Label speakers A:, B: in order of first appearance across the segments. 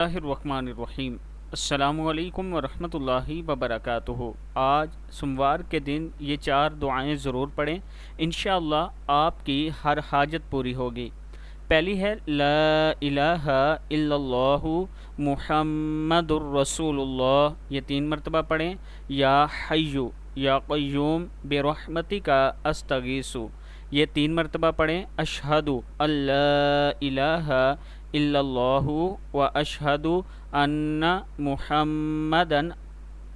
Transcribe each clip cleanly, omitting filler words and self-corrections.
A: اللہ الرحمن الرحیم۔ السلام علیکم ورحمۃ اللہ وبرکاتہ۔ آج سوموار کے دن یہ 4 دعائیں ضرور پڑھیں، انشاءاللہ آپ کی ہر حاجت پوری ہوگی۔ پہلی ہے لا الہ الا اللہ محمد الرسول اللہ، یہ 3 مرتبہ پڑھیں۔ یا حی یا قیوم برحمتک استغیث، یہ 3 مرتبہ پڑھیں۔ اشہد ان لا الہ الا اللہ و اشہد ان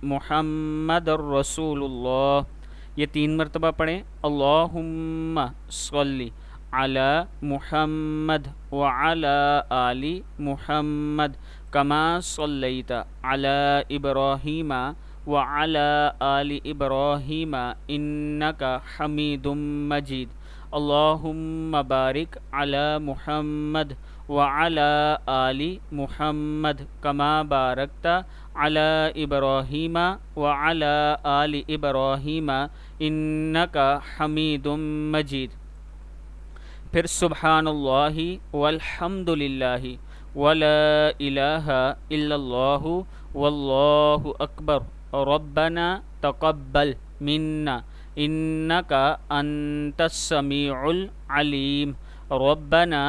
A: محمد الرسول اللہ، یہ 3 مرتبہ پڑھیں۔ اللہم صلی علی محمد وعلی آل محمد کما صلیت علی ابراہیم وعلی آل ابراہیم انک حمید مجید۔ اللہم بارک علی محمد وعلی آل محمد کما بارکت علی ابراہیم وعلی آل ابراہیم انک حمید مجید۔ پھر سبحان اللہ والحمد للہ ولا الہ الا اللہ واللہ اکبر ربنا تقبل منا انک انت السمیع العلیم ربنا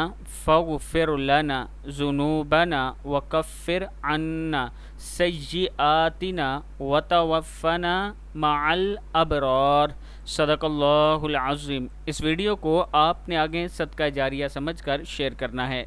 A: فاغفر لنا ذنوبنا وکفر عنا سیئاتنا وتوفنا مع الابرار۔ صدق اللہ العظیم۔ اس ویڈیو کو آپ نے آگے صدقہ جاریہ سمجھ کر شیئر کرنا ہے۔